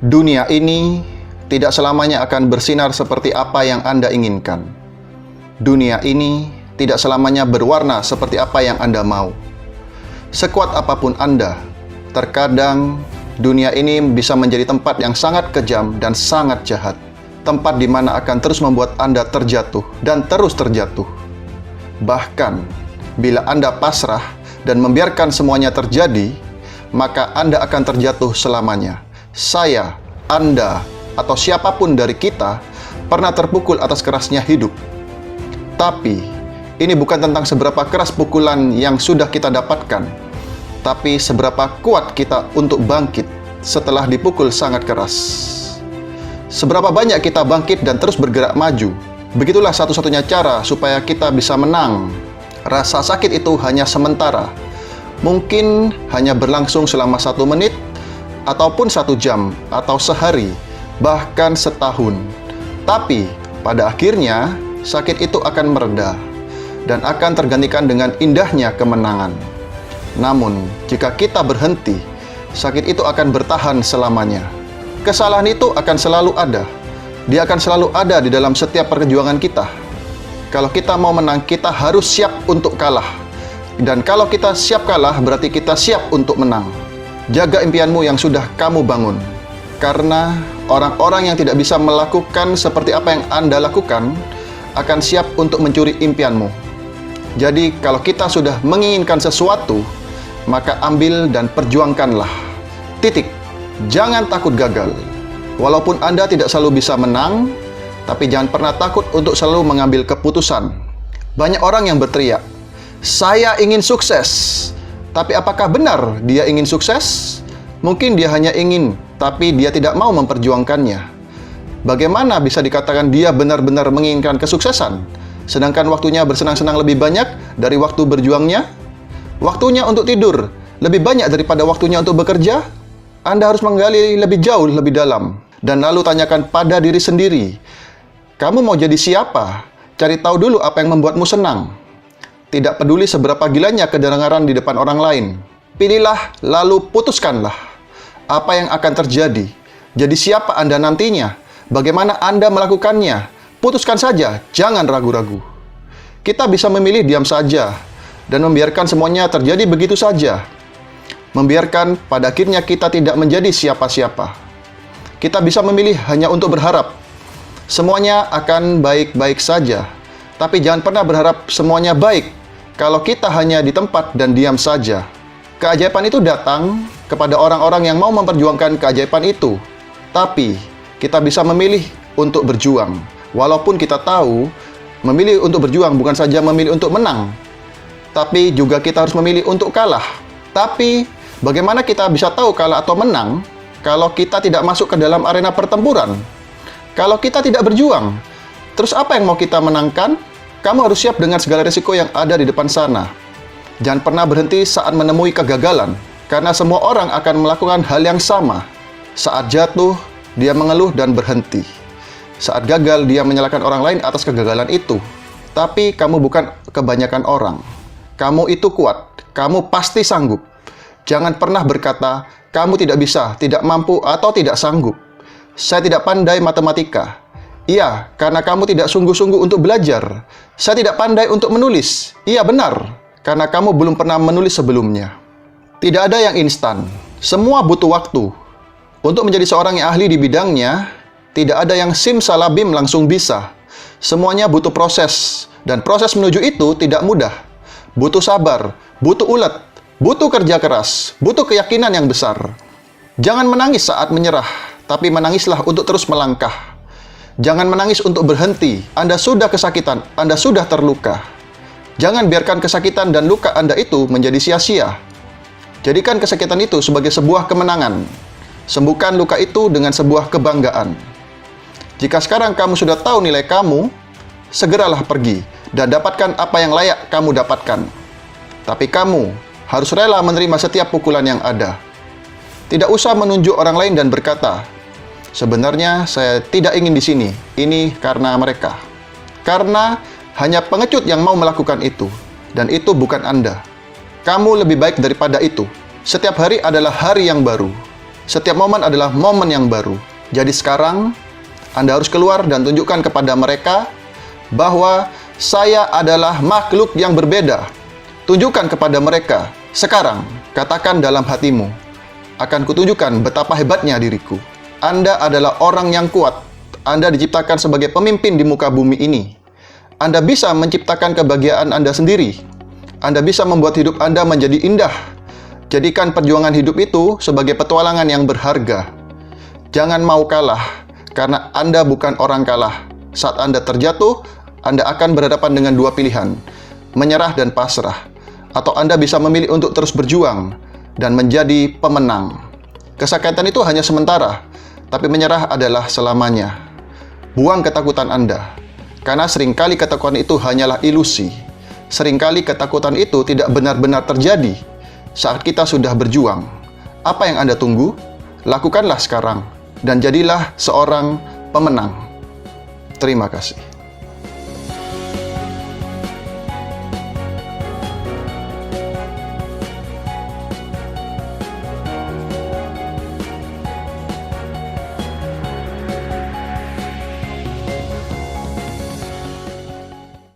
Dunia ini tidak selamanya akan bersinar seperti apa yang Anda inginkan. Dunia ini tidak selamanya berwarna seperti apa yang Anda mau. Sekuat apapun Anda, terkadang dunia ini bisa menjadi tempat yang sangat kejam dan sangat jahat. Tempat di mana akan terus membuat Anda terjatuh dan terus terjatuh. Bahkan, bila Anda pasrah dan membiarkan semuanya terjadi, maka Anda akan terjatuh selamanya. Saya, Anda, atau siapapun dari kita pernah terpukul atas kerasnya hidup. Tapi, ini bukan tentang seberapa keras pukulan yang sudah kita dapatkan, tapi seberapa kuat kita untuk bangkit setelah dipukul sangat keras. Seberapa banyak kita bangkit dan terus bergerak maju. Begitulah satu-satunya cara supaya kita bisa menang. Rasa sakit itu hanya sementara. Mungkin hanya berlangsung selama 1 menit, ataupun 1 jam, atau sehari, bahkan setahun. Tapi, pada akhirnya, sakit itu akan mereda dan akan tergantikan dengan indahnya kemenangan. Namun, jika kita berhenti, sakit itu akan bertahan selamanya. Kesalahan itu akan selalu ada. Dia akan selalu ada di dalam setiap perjuangan kita. Kalau kita mau menang, kita harus siap untuk kalah. Dan kalau kita siap kalah, berarti kita siap untuk menang. Jaga impianmu yang sudah kamu bangun. Karena orang-orang yang tidak bisa melakukan seperti apa yang Anda lakukan, akan siap untuk mencuri impianmu. Jadi, kalau kita sudah menginginkan sesuatu, maka ambil dan perjuangkanlah. Titik. Jangan takut gagal. Walaupun Anda tidak selalu bisa menang, tapi jangan pernah takut untuk selalu mengambil keputusan. Banyak orang yang berteriak, "Saya ingin sukses." Tapi apakah benar dia ingin sukses? Mungkin dia hanya ingin, tapi dia tidak mau memperjuangkannya. Bagaimana bisa dikatakan dia benar-benar menginginkan kesuksesan, sedangkan waktunya bersenang-senang lebih banyak dari waktu berjuangnya? Waktunya untuk tidur lebih banyak daripada waktunya untuk bekerja? Anda harus menggali lebih jauh, lebih dalam. Dan lalu tanyakan pada diri sendiri, kamu mau jadi siapa? Cari tahu dulu apa yang membuatmu senang. Tidak peduli seberapa gilanya kedengaran di depan orang lain. Pilihlah, lalu putuskanlah. Apa yang akan terjadi? Jadi siapa Anda nantinya? Bagaimana Anda melakukannya? Putuskan saja, jangan ragu-ragu. Kita bisa memilih diam saja dan membiarkan semuanya terjadi begitu saja. Membiarkan pada akhirnya kita tidak menjadi siapa-siapa. Kita bisa memilih hanya untuk berharap semuanya akan baik-baik saja. Tapi jangan pernah berharap semuanya baik kalau kita hanya di tempat dan diam saja. Keajaiban itu datang kepada orang-orang yang mau memperjuangkan keajaiban itu. Tapi kita bisa memilih untuk berjuang. Walaupun kita tahu memilih untuk berjuang bukan saja memilih untuk menang, tapi juga kita harus memilih untuk kalah. Tapi bagaimana kita bisa tahu kalah atau menang kalau kita tidak masuk ke dalam arena pertempuran? Kalau kita tidak berjuang, terus apa yang mau kita menangkan? Kamu harus siap dengan segala risiko yang ada di depan sana. Jangan pernah berhenti saat menemui kegagalan, karena semua orang akan melakukan hal yang sama. Saat jatuh, dia mengeluh dan berhenti. Saat gagal, dia menyalahkan orang lain atas kegagalan itu. Tapi kamu bukan kebanyakan orang. Kamu itu kuat, kamu pasti sanggup. Jangan pernah berkata, kamu tidak bisa, tidak mampu, atau tidak sanggup. Saya tidak pandai matematika. Iya, karena kamu tidak sungguh-sungguh untuk belajar. Saya tidak pandai untuk menulis. Iya, benar, karena kamu belum pernah menulis sebelumnya. Tidak ada yang instan. Semua butuh waktu. Untuk menjadi seorang yang ahli di bidangnya, tidak ada yang simsalabim langsung bisa. Semuanya butuh proses. Dan proses menuju itu tidak mudah. Butuh sabar, butuh ulet, butuh kerja keras, butuh keyakinan yang besar. Jangan menangis saat menyerah, tapi menangislah untuk terus melangkah. Jangan menangis untuk berhenti. Anda sudah kesakitan, Anda sudah terluka. Jangan biarkan kesakitan dan luka Anda itu menjadi sia-sia. Jadikan kesakitan itu sebagai sebuah kemenangan. Sembuhkan luka itu dengan sebuah kebanggaan. Jika sekarang kamu sudah tahu nilai kamu, segeralah pergi dan dapatkan apa yang layak kamu dapatkan. Tapi kamu harus rela menerima setiap pukulan yang ada. Tidak usah menunjuk orang lain dan berkata, sebenarnya saya tidak ingin di sini, ini karena mereka. Karena hanya pengecut yang mau melakukan itu, dan itu bukan Anda. Kamu lebih baik daripada itu. Setiap hari adalah hari yang baru. Setiap momen adalah momen yang baru. Jadi sekarang, Anda harus keluar dan tunjukkan kepada mereka bahwa saya adalah makhluk yang berbeda. Tunjukkan kepada mereka, sekarang, katakan dalam hatimu, akan kutunjukkan betapa hebatnya diriku. Anda adalah orang yang kuat. Anda diciptakan sebagai pemimpin di muka bumi ini. Anda bisa menciptakan kebahagiaan Anda sendiri. Anda bisa membuat hidup Anda menjadi indah. Jadikan perjuangan hidup itu sebagai petualangan yang berharga. Jangan mau kalah, karena Anda bukan orang kalah. Saat Anda terjatuh, Anda akan berhadapan dengan dua pilihan, menyerah dan pasrah. Atau Anda bisa memilih untuk terus berjuang dan menjadi pemenang. Kesakitan itu hanya sementara, tapi menyerah adalah selamanya. Buang ketakutan Anda, karena seringkali ketakutan itu hanyalah ilusi. Seringkali ketakutan itu tidak benar-benar terjadi saat kita sudah berjuang. Apa yang Anda tunggu? Lakukanlah sekarang, dan jadilah seorang pemenang. Terima kasih.